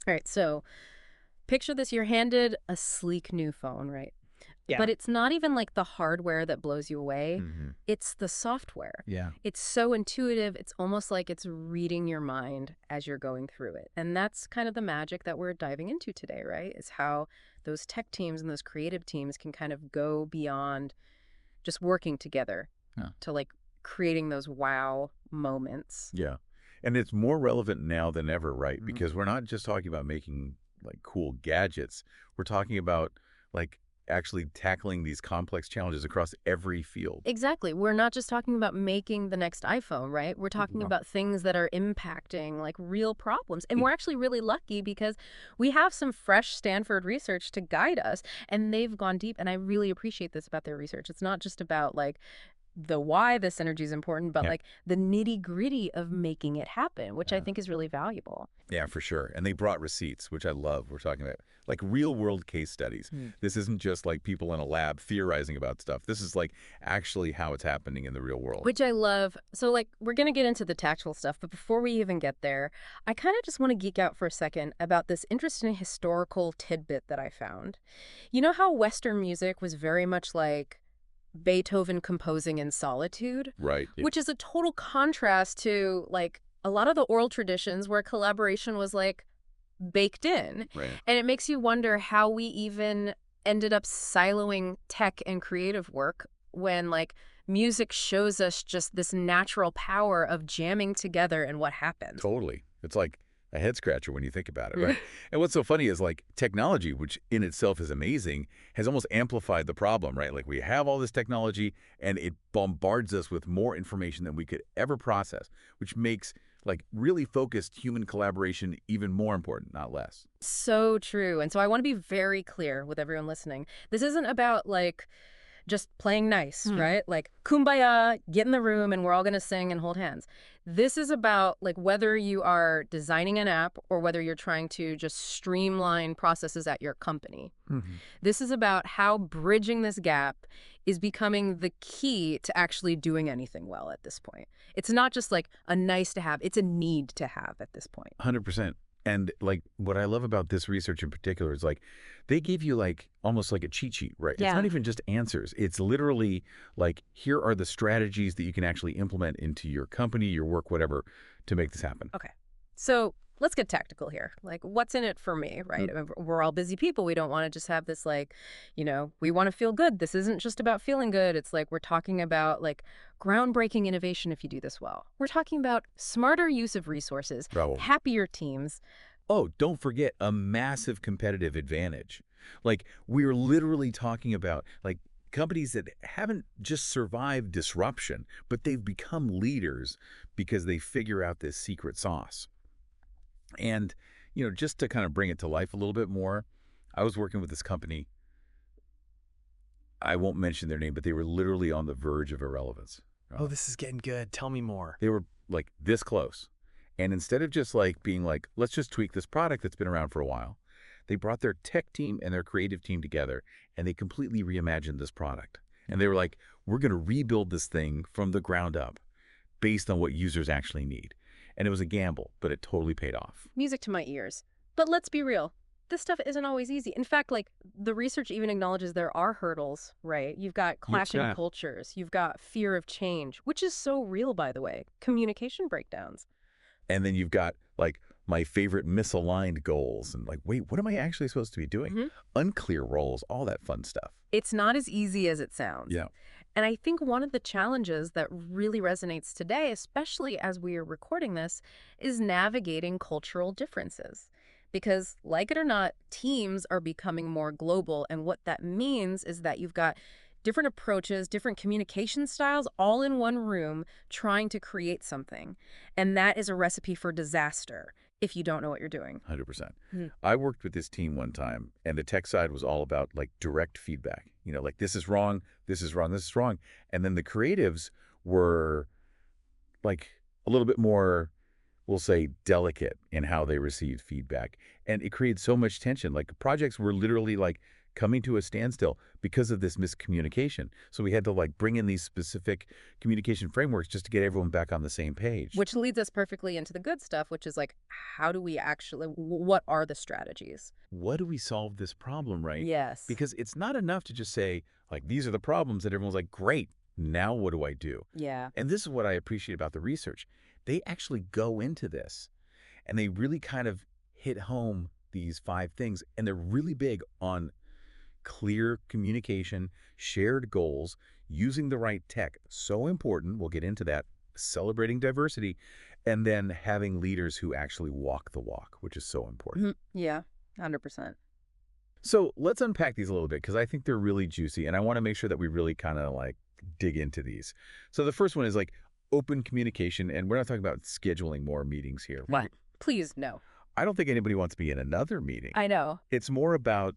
All right, so picture this. You're handed a sleek new phone, right? Yeah. But it's not even like the hardware that blows you away. Hmm. It's the software. Yeah. It's so intuitive. It's almost like it's reading your mind as you're going through it. And that's kind of the magic that we're diving into today, right? Is how those tech teams and those creative teams can kind of go beyond just working together Huh. to like creating those wow moments. Yeah. And it's more relevant now than ever, right? Mhm. Because we're not just talking about making like cool gadgets. We're talking about like actually tackling these complex challenges across every field. Exactly. We're not just talking about making the next iPhone, right? We're talking No. about things that are impacting like real problems. And we're actually really lucky because we have some fresh Stanford research to guide us, and they've gone deep. And I really appreciate this about their research. It's not just about like the why this energy is important, but Yeah. like the nitty gritty of making it happen, which I think is really valuable. Yeah, for sure. And they brought receipts, which I love. We're talking about like real world case studies. This isn't just like people in a lab theorizing about stuff. This is like actually how it's happening in the real world. Which I love. So, like, we're going to get into the tactile stuff, but before we even get there, I kind of just want to geek out for a second about this interesting historical tidbit that I found. You know how Western music was very much like Beethoven composing in solitude, Right. which is a total contrast to like a lot of the oral traditions where collaboration was like baked in. Right. And it makes you wonder how we even ended up siloing tech and creative work when like music shows us just this natural power of jamming together and what happens. Totally. It's like a head scratcher when you think about it, right? And what's so funny is like technology, which in itself is amazing, has almost amplified the problem, right? Like we have all this technology and it bombards us with more information than we could ever process, which makes like really focused human collaboration even more important, not less. So true. And so I want to be very clear with everyone listening. This isn't about like just playing nice, right? Like kumbaya, get in the room and we're all going to sing and hold hands. This is about like whether you are designing an app or whether you're trying to just streamline processes at your company. This is about how bridging this gap is becoming the key to actually doing anything well at this point. It's not just like a nice to have, it's a need to have at this point. 100%. And like what I love about this research in particular is like they give you like almost like a cheat sheet, right? It's Yeah. not even just answers. It's literally like here are the strategies that you can actually implement into your company, your work, whatever, to make this happen. Okay. So let's get tactical here. Like, what's in it for me, right? I mean, we're all busy people. We don't want to just have this, like, we want to feel good. This isn't just about feeling good. It's like we're talking about, like, groundbreaking innovation if you do this well. We're talking about smarter use of resources, Bravo. happier teams. Oh, don't forget a massive competitive advantage. Like we're literally talking about like companies that haven't just survived disruption, but they've become leaders because they figure out this secret sauce. And, just to kind of bring it to life a little bit more, I was working with this company. I won't mention their name, but they were literally on the verge of irrelevance. Oh, this is getting good. Tell me more. They were like this close. And instead of just like being like, let's just tweak this product that's been around for a while, they brought their tech team and their creative team together and they completely reimagined this product. And they were like, we're going to rebuild this thing from the ground up based on what users actually need. And it was a gamble, but it totally paid off. Music to my ears. But let's be real. This stuff isn't always easy. In fact, like the research even acknowledges there are hurdles, right? You've got clashing Yeah. cultures. You've got fear of change, which is so real, by the way. Communication breakdowns. And then you've got like my favorite misaligned goals and like, wait, what am I actually supposed to be doing? Unclear roles, all that fun stuff. It's not as easy as it sounds. Yeah. And I think one of the challenges that really resonates today, especially as we are recording this, is navigating cultural differences. Because, like it or not, teams are becoming more global. And what that means is that you've got different approaches, different communication styles, all in one room trying to create something. And that is a recipe for disaster if you don't know what you're doing. 100%. I worked with this team one time, and the tech side was all about like direct feedback. Like this is wrong, this is wrong, this is wrong. And then the creatives were like a little bit more, we'll say, delicate in how they received feedback. And it created so much tension. Like projects were literally like coming to a standstill because of this miscommunication. So we had to like bring in these specific communication frameworks just to get everyone back on the same page. Which leads us perfectly into the good stuff, which is like, how do we actually, what are the strategies? What do we solve this problem, right? Yes. Because it's not enough to just say, like, these are the problems that everyone's like, great, now what do I do? Yeah. And this is what I appreciate about the research. They actually go into this and they really kind of hit home these 5 things. And they're really big on clear communication, shared goals, using the right tech. So important. We'll get into that. Celebrating diversity, and then having leaders who actually walk the walk, which is so important. Yeah, 100%. So let's unpack these a little bit because I think they're really juicy, and I want to make sure that we really kind of like dig into these. So the first one is like open communication, and we're not talking about scheduling more meetings here. What? Please, no. I don't think anybody wants to be in another meeting. I know. It's more about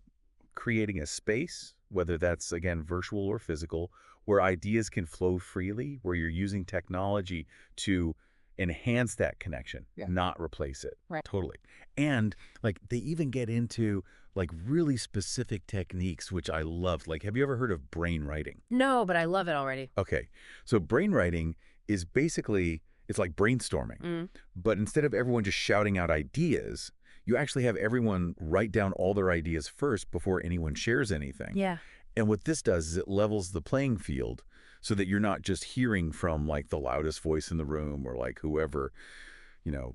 creating a space, whether that's, again, virtual or physical, where ideas can flow freely, where you're using technology to enhance that connection, not replace it. Right. Totally. And like they even get into like really specific techniques, which I love. Like, have you ever heard of brain writing? No, but I love it already. Okay. So brain writing is basically, it's like brainstorming. But instead of everyone just shouting out ideas, you actually have everyone write down all their ideas first before anyone shares anything. Yeah. And what this does is it levels the playing field so that you're not just hearing from like the loudest voice in the room or like whoever, you know,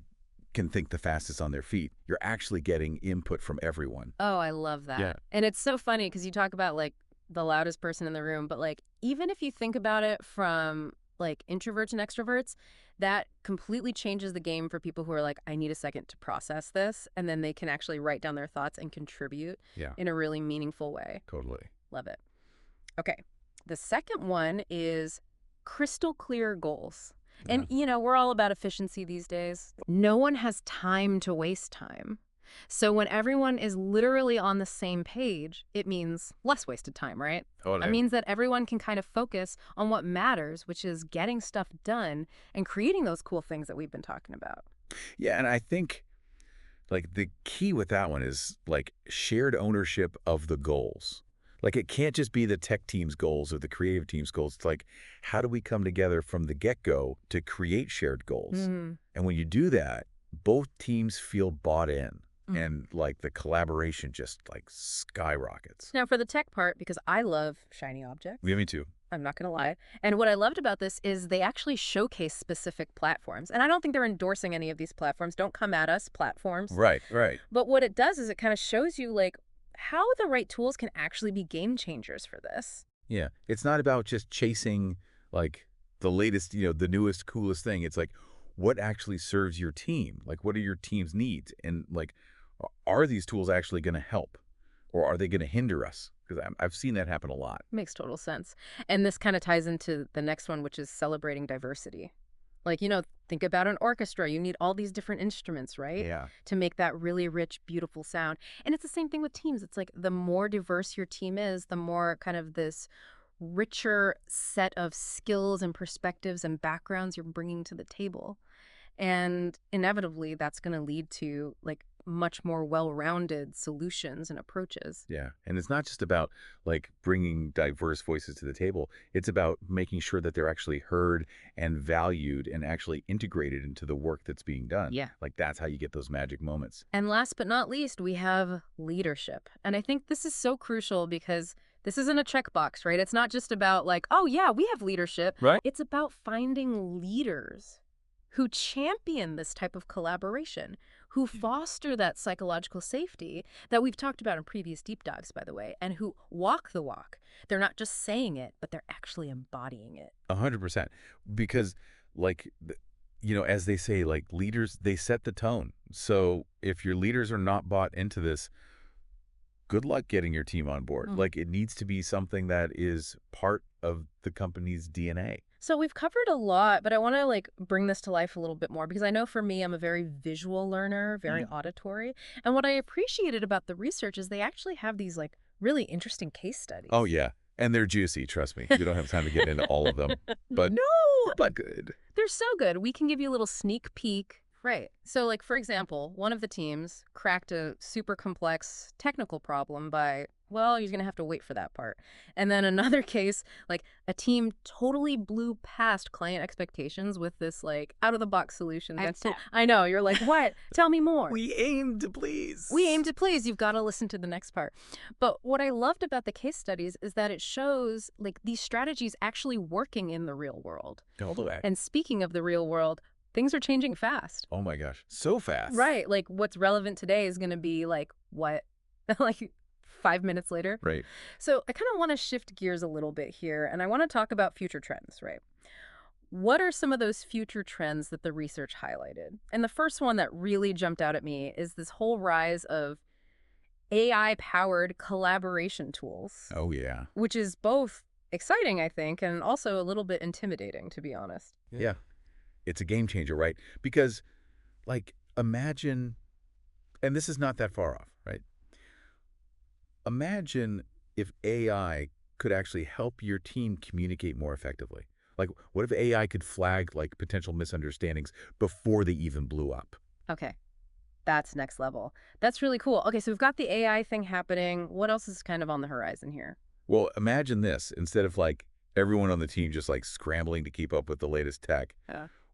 can think the fastest on their feet. You're actually getting input from everyone. Oh, I love that. Yeah. And it's so funny because you talk about like the loudest person in the room, but like even if you think about it from like introverts and extroverts, that completely changes the game for people who are like, I need a second to process this. And then they can actually write down their thoughts and contribute in a really meaningful way. Totally. Love it. Okay. The second one is crystal clear goals. And, you know, we're all about efficiency these days. No one has time to waste time. So when everyone is literally on the same page, it means less wasted time, right? Totally. It means that everyone can kind of focus on what matters, which is getting stuff done and creating those cool things that we've been talking about. Yeah, and I think like the key with that one is like shared ownership of the goals. Like it can't just be the tech team's goals or the creative team's goals. It's like, how do we come together from the get-go to create shared goals? And when you do that, both teams feel bought in. And like the collaboration just like skyrockets. Now for the tech part, because I love shiny objects. Yeah, me too. I'm not going to lie. And what I loved about this is they actually showcase specific platforms. And I don't think they're endorsing any of these platforms. Don't come at us, platforms. Right, right. But what it does is it kind of shows you like how the right tools can actually be game changers for this. Yeah. It's not about just chasing like the latest, you know, the newest, coolest thing. It's like what actually serves your team? Like what are your team's needs? And like, are these tools actually going to help or are they going to hinder us? Because I've seen that happen a lot. Makes total sense. And this kind of ties into the next one, which is celebrating diversity. Like, you know, think about an orchestra. You need all these different instruments, right? Yeah. To make that really rich, beautiful sound. And it's the same thing with teams. It's like the more diverse your team is, the more kind of this richer set of skills and perspectives and backgrounds you're bringing to the table. And inevitably, that's going to lead to like much more well-rounded solutions and approaches. Yeah. And it's not just about like bringing diverse voices to the table. It's about making sure that they're actually heard and valued and actually integrated into the work that's being done. Yeah. Like that's how you get those magic moments. And last but not least, we have leadership. And I think this is so crucial because this isn't a checkbox, right? It's not just about like, oh yeah, we have leadership. Right. It's about finding leaders who champion this type of collaboration, who foster that psychological safety that we've talked about in previous deep dives, by the way, and who walk the walk. They're not just saying it, but they're actually embodying it. 100%. Because like, you know, as they say, like leaders, they set the tone. So if your leaders are not bought into this, good luck getting your team on board. Like it needs to be something that is part of the company's DNA. So we've covered a lot, but I want to like bring this to life a little bit more because I know for me, I'm a very visual learner, very auditory. And what I appreciated about the research is they actually have these like really interesting case studies. Oh, yeah. And they're juicy, trust me. We don't have time to get into all of them. But but good. They're so good. We can give you a little sneak peek. Right. So like, for example, one of the teams cracked a super complex technical problem by well, you're going to have to wait for that part. And then another case, like a team totally blew past client expectations with this like out-of-the-box solution. I know, you're like, what? Tell me more. We aim to please. We aim to please. You've got to listen to the next part. But what I loved about the case studies is that it shows like these strategies actually working in the real world. All the way. And speaking of the real world, things are changing fast. Oh my gosh, so fast. Right. Like what's relevant today is going to be like what? Like 5 minutes later. Right. So I kind of want to shift gears a little bit here, and I want to talk about future trends, right? What are some of those future trends that the research highlighted? And the first one that really jumped out at me is this whole rise of AI-powered collaboration tools. Oh, yeah. Which is both exciting, I think, and also a little bit intimidating, to be honest. Yeah. It's a game changer, right? Because, like, imagine, and this is not that far off, right? Imagine if AI could actually help your team communicate more effectively. Like, what if AI could flag, like, potential misunderstandings before they even blew up? Okay. That's next level. That's really cool. Okay, so we've got the AI thing happening. What else is kind of on the horizon here? Well, imagine this. Instead of, like, everyone on the team just, like, scrambling to keep up with the latest tech,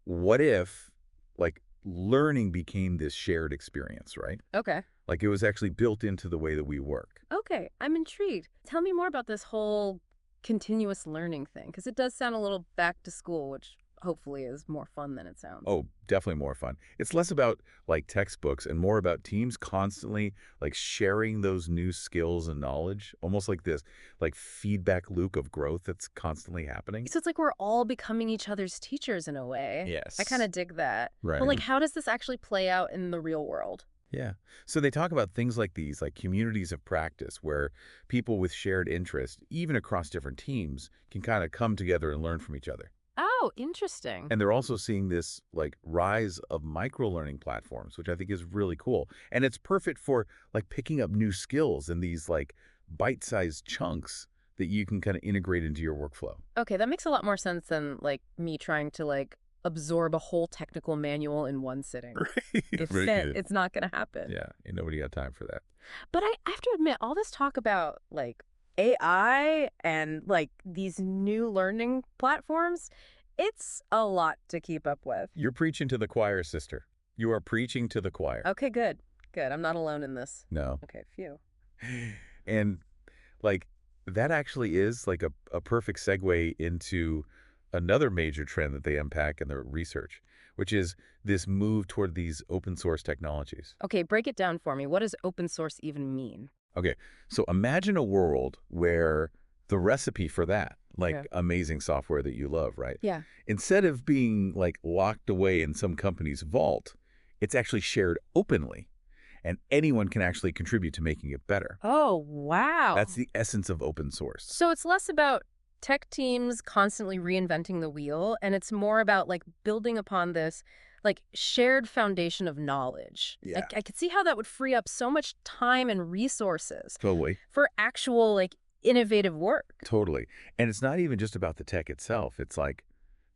what if, like, learning became this shared experience, right? Okay. Like, it was actually built into the way that we work. Okay, I'm intrigued. Tell me more about this whole continuous learning thing, because it does sound a little back to school, which hopefully is more fun than it sounds. Oh, definitely more fun. It's less about like textbooks and more about teams constantly like sharing those new skills and knowledge, almost like this like feedback loop of growth that's constantly happening. So it's like we're all becoming each other's teachers in a way. Yes. I kind of dig that. Right. But like, how does this actually play out in the real world? Yeah. So they talk about things like these, like communities of practice, where people with shared interests, even across different teams, can kind of come together and learn from each other. Oh, interesting. And they're also seeing this like rise of micro-learning platforms, which I think is really cool. And it's perfect for like picking up new skills in these like bite-sized chunks that you can kind of integrate into your workflow. Okay, that makes a lot more sense than like me trying to like absorb a whole technical manual in one sitting. Right. It's not going to happen. Yeah, ain't nobody got time for that. But I have to admit, all this talk about like AI and like these new learning platforms, it's a lot to keep up with. You're preaching to the choir, sister. You are preaching to the choir. Okay, good. Good. I'm not alone in this. No. Okay, phew. And like that actually is like a perfect segue into another major trend that they unpack in their research, which is this move toward these open source technologies. Okay, break it down for me. What does open source even mean? Okay, so imagine a world where the recipe for that, like amazing software that you love, right? Yeah. Instead of being like locked away in some company's vault, it's actually shared openly. And anyone can actually contribute to making it better. Oh, wow. That's the essence of open source. So it's less about tech teams constantly reinventing the wheel, and it's more about like building upon this like shared foundation of knowledge. Yeah. I could see how that would free up so much time and resources Totally. for actual like innovative work. Totally. And it's not even just about the tech itself. It's like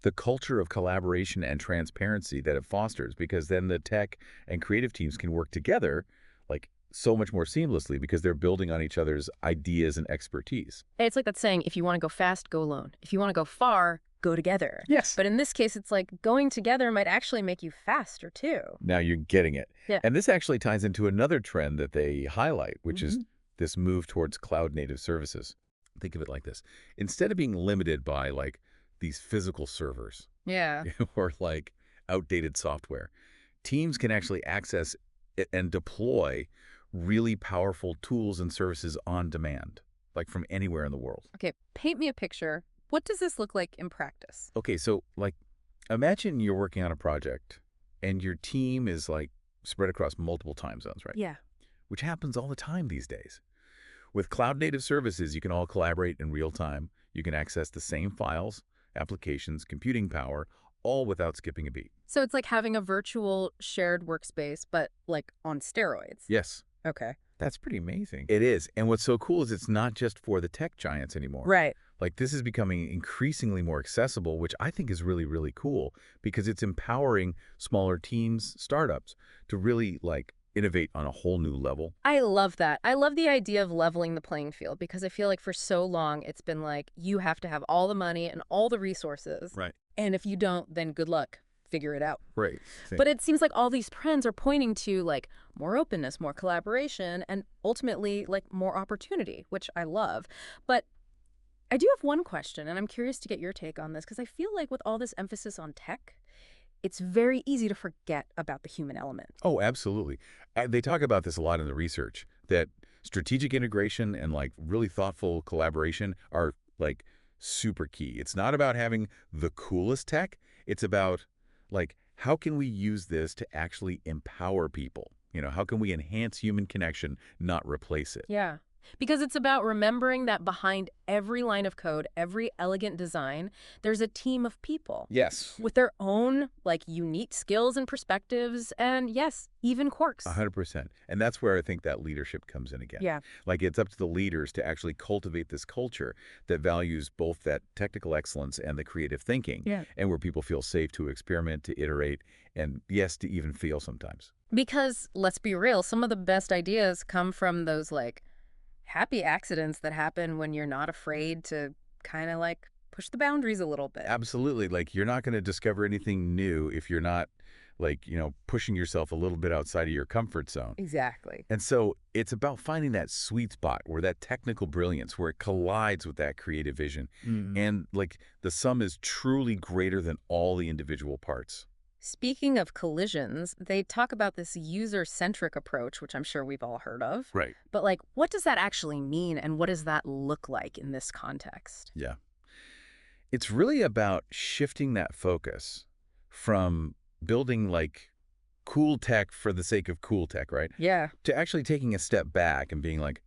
the culture of collaboration and transparency that it fosters, because then the tech and creative teams can work together like so much more seamlessly because they're building on each other's ideas and expertise. It's like that saying, if you want to go fast, go alone. If you want to go far, go together. Yes. But in this case, it's like going together might actually make you faster too. Now you're getting it. Yeah. And this actually ties into another trend that they highlight, which is this move towards cloud native services. Think of it like this. Instead of being limited by like these physical servers Yeah. or like outdated software, teams can actually access and deploy really powerful tools and services on demand, like from anywhere in the world. Okay, paint me a picture. What does this look like in practice? Okay, so like imagine you're working on a project and your team is like spread across multiple time zones, right? Yeah. Which happens all the time these days. With cloud native services, you can all collaborate in real time. You can access the same files, applications, computing power, all without skipping a beat. So it's like having a virtual shared workspace, but like on steroids. Yes. Okay. That's pretty amazing. It is. And what's so cool is it's not just for the tech giants anymore. Right. Like this is becoming increasingly more accessible, which I think is really, really cool because it's empowering smaller teams, startups to really like innovate on a whole new level. I love that. I love the idea of leveling the playing field because I feel like for so long it's been like you have to have all the money and all the resources. Right. And if you don't, then good luck. Figure it out. Right. But it seems like all these trends are pointing to like more openness, more collaboration, and ultimately like more opportunity, which I love. But I do have one question, and I'm curious to get your take on this because I feel like with all this emphasis on tech, it's very easy to forget about the human element. Oh, absolutely. They talk about this a lot in the research, that strategic integration and like really thoughtful collaboration are like super key. It's not about having the coolest tech. It's about like, how can we use this to actually empower people? How can we enhance human connection, not replace it? Yeah. Because it's about remembering that behind every line of code, every elegant design, there's a team of people Yes. with their own, like, unique skills and perspectives, and yes, even quirks. 100%. And that's where I think that leadership comes in again. Yeah. Like, it's up to the leaders to actually cultivate this culture that values both that technical excellence and the creative thinking, and where people feel safe to experiment, to iterate, and yes, to even feel sometimes. Because, let's be real, some of the best ideas come from those, like, happy accidents that happen when you're not afraid to kind of, like, push the boundaries a little bit. Absolutely. Like, you're not going to discover anything new if you're not, like, pushing yourself a little bit outside of your comfort zone. Exactly. And so it's about finding that sweet spot where that technical brilliance, where it collides with that creative vision. And, like, the sum is truly greater than all the individual parts. Speaking of collisions, they talk about this user-centric approach, which I'm sure we've all heard of. Right. But, like, what does that actually mean, and what does that look like in this context? Yeah. It's really about shifting that focus from building, like, cool tech for the sake of cool tech, right? Yeah. To actually taking a step back and being like,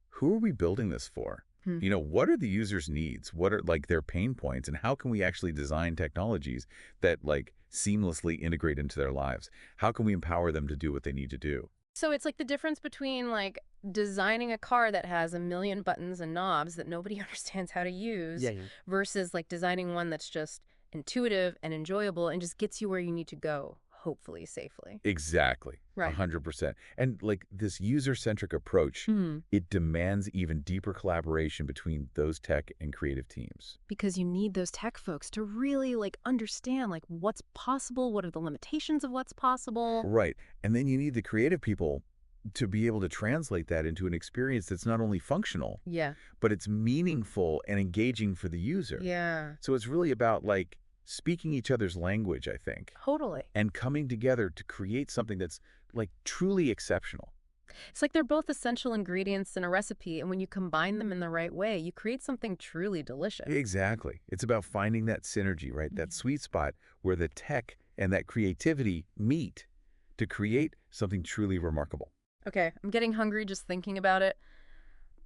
who are we building this for? What are the users' needs? What are, like, their pain points? And how can we actually design technologies that, like, seamlessly integrate into their lives? How can we empower them to do what they need to do? So it's like the difference between, like, designing a car that has a million buttons and knobs that nobody understands how to use versus, like, designing one that's just intuitive and enjoyable and just gets you where you need to go, hopefully safely. Exactly. Right. 100%. And, like, this user-centric approach, it demands even deeper collaboration between those tech and creative teams. Because you need those tech folks to really, like, understand, like, what's possible, what are the limitations of what's possible. Right. And then you need the creative people to be able to translate that into an experience that's not only functional, but it's meaningful and engaging for the user. Yeah. So it's really about, like, speaking each other's language, I think. Totally. And coming together to create something that's, like, truly exceptional. It's like they're both essential ingredients in a recipe, and when you combine them in the right way, you create something truly delicious. Exactly. It's about finding that synergy, right? That sweet spot where the tech and that creativity meet to create something truly remarkable. Okay, I'm getting hungry just thinking about it.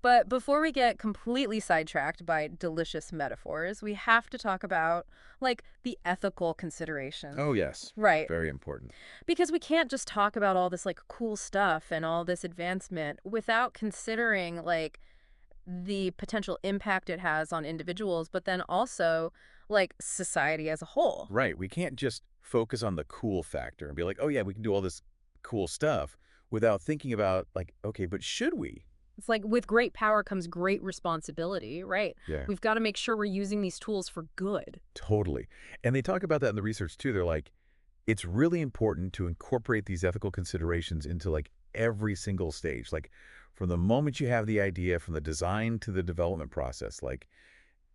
But before we get completely sidetracked by delicious metaphors, we have to talk about, like, the ethical considerations. Oh, yes. Right. Very important. Because we can't just talk about all this, like, cool stuff and all this advancement without considering, like, the potential impact it has on individuals, but then also, like, society as a whole. Right. We can't just focus on the cool factor and be like, oh, yeah, we can do all this cool stuff without thinking about, like, okay, but should we? It's like with great power comes great responsibility, right? Yeah. We've got to make sure we're using these tools for good. Totally. And they talk about that in the research, too. They're like, it's really important to incorporate these ethical considerations into, like, every single stage. Like, from the moment you have the idea, from the design to the development process, like,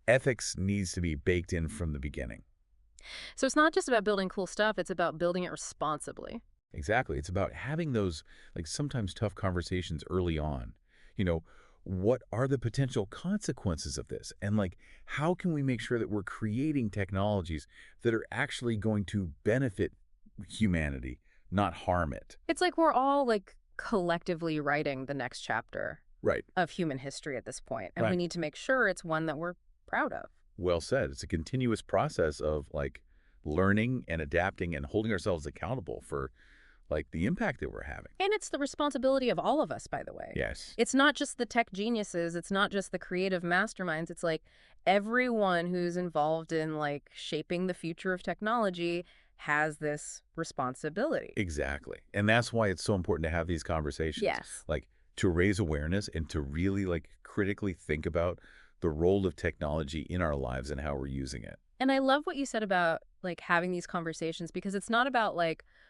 ethics needs to be baked in from the beginning. So it's not just about building cool stuff, it's about building it responsibly. Exactly. It's about having those, like, sometimes tough conversations early on. What are the potential consequences of this? And, like, how can we make sure that we're creating technologies that are actually going to benefit humanity, not harm it? It's like we're all, like, collectively writing the next chapter Right. of human history at this point, and we Right. need to make sure it's one that we're proud of. Well said. It's a continuous process of, like, learning and adapting and holding ourselves accountable for, like, the impact that we're having. And it's the responsibility of all of us, by the way. Yes. It's not just the tech geniuses. It's not just the creative masterminds. It's like everyone who's involved in, like, shaping the future of technology has this responsibility. Exactly. And that's why it's so important to have these conversations. Yes. Like, to raise awareness and to really, critically think about the role of technology in our lives and how we're using it. And I love what you said about, having these conversations, because it's not about,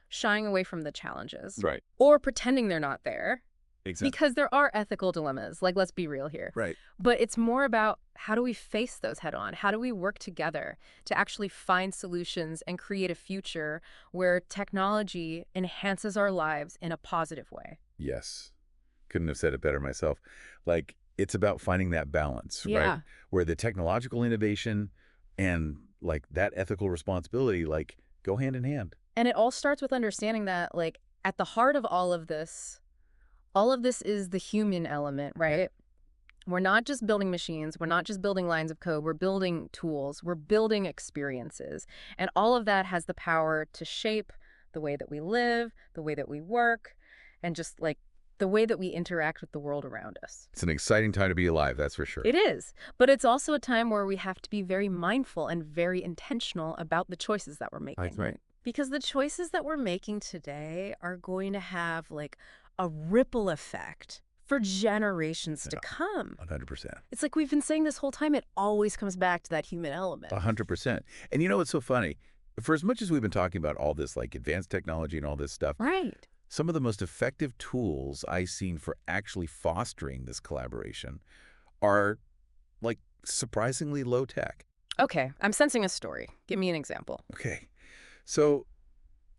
shying away from the challenges. Right. Or pretending they're not there. Exactly. Because there are ethical dilemmas. Let's be real here. Right. But it's more about, how do we face those head on? How do we work together to actually find solutions and create a future where technology enhances our lives in a positive way? Yes. Couldn't have said it better myself. It's about finding that balance, Yeah. right? Where the technological innovation and, that ethical responsibility, go hand in hand. And it all starts with understanding that, at the heart of all of this is the human element, right? We're not just building machines. We're not just building lines of code. We're building tools. We're building experiences. And all of that has the power to shape the way that we live, the way that we work, and just the way that we interact with the world around us. It's an exciting time to be alive, that's for sure. It is. But it's also a time where we have to be very mindful and very intentional about the choices that we're making. That's right. Because the choices that we're making today are going to have a ripple effect for generations to come. 100%. It's like we've been saying this whole time, it always comes back to that human element. 100%. And you know what's so funny? For as much as we've been talking about all this advanced technology and all this stuff, Right. some of the most effective tools I've seen for actually fostering this collaboration are surprisingly low tech. Okay, I'm sensing a story. Give me an example. Okay. So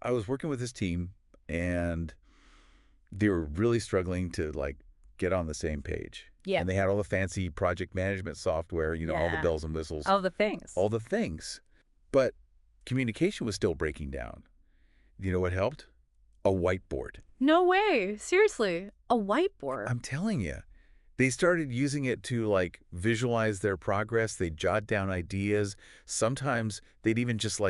I was working with this team and they were really struggling to get on the same page. Yeah. And they had all the fancy project management software, all the Yeah. bells and whistles, All the things. all the things. But communication was still breaking down. You know what helped? A whiteboard. No way. Seriously. A whiteboard. I'm telling you. They started using it to visualize their progress. They'd jot down ideas. Sometimes they'd even just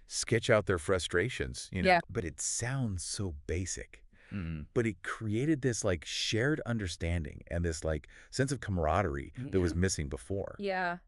sketch out their frustrations, Yeah. But it sounds so basic. Mm. But it created this shared understanding and this sense of camaraderie that was missing before. Yeah.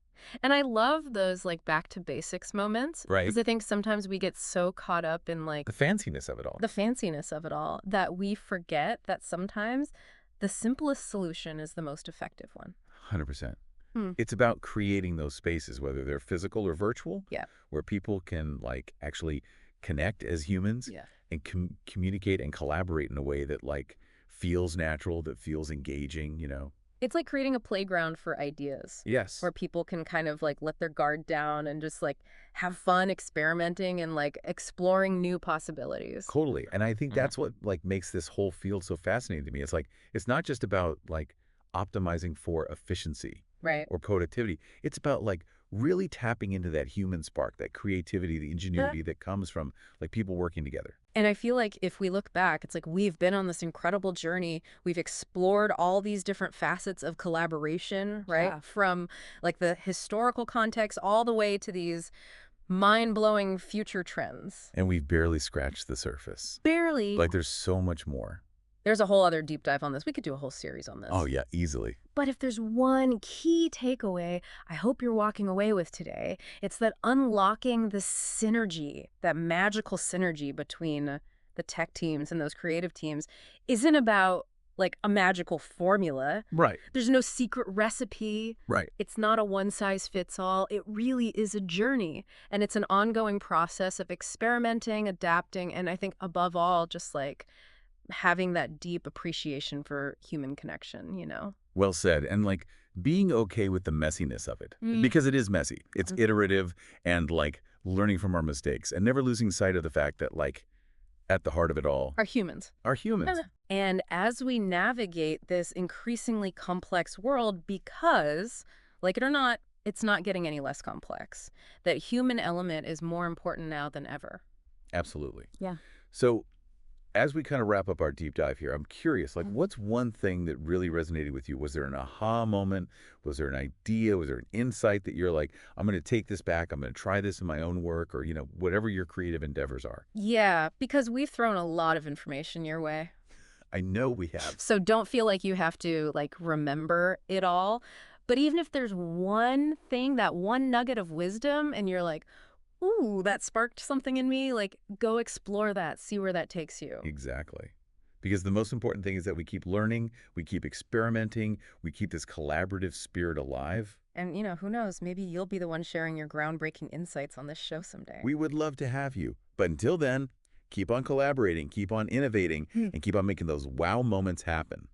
And I love those back to basics moments. Right. Because I think sometimes we get so caught up in The fanciness of it all. the fanciness of it all that we forget that sometimes the simplest solution is the most effective one. 100%. Hmm. It's about creating those spaces, whether they're physical or virtual, Yeah. where people can actually connect as humans Yeah. and communicate and collaborate in a way that feels natural, that feels engaging, It's like creating a playground for ideas. Yes. Where people can kind of let their guard down and just have fun experimenting and exploring new possibilities. Totally. And I think Mhm. that's what makes this whole field so fascinating to me. It's it's not just about optimizing for efficiency Right. or productivity. It's about really tapping into that human spark, that creativity, the ingenuity that comes from people working together. And I feel like if we look back, it's we've been on this incredible journey. We've explored all these different facets of collaboration, right? Yeah. From the historical context all the way to these mind-blowing future trends. And we've barely scratched the surface. Barely. There's so much more. There's a whole other deep dive on this. We could do a whole series on this. Oh, yeah, easily. But if there's one key takeaway I hope you're walking away with today, it's that unlocking the synergy, that magical synergy between the tech teams and those creative teams isn't about a magical formula. Right. There's no secret recipe. Right. It's not a one-size-fits-all. It really is a journey. And it's an ongoing process of experimenting, adapting, and I think above all, just having that deep appreciation for human connection, Well said. And being okay with the messiness of it, Mm. because it is messy. It's iterative and learning from our mistakes and never losing sight of the fact that at the heart of it all Are humans. are humans. And as we navigate this increasingly complex world, because, like it or not, it's not getting any less complex, that human element is more important now than ever. Absolutely. Yeah. So as we kind of wrap up our deep dive here, I'm curious, what's one thing that really resonated with you? Was there an aha moment? Was there an idea? Was there an insight that you're I'm going to take this back. I'm going to try this in my own work or, whatever your creative endeavors are? Yeah, because we've thrown a lot of information your way. I know we have. So don't feel like you have to remember it all. But even if there's one thing, that one nugget of wisdom, and you're ooh, that sparked something in me. Like, go explore that, see where that takes you. Exactly. Because the most important thing is that we keep learning, we keep experimenting, we keep this collaborative spirit alive. And, who knows, maybe you'll be the one sharing your groundbreaking insights on this show someday. We would love to have you. But until then, keep on collaborating, keep on innovating, and keep on making those wow moments happen.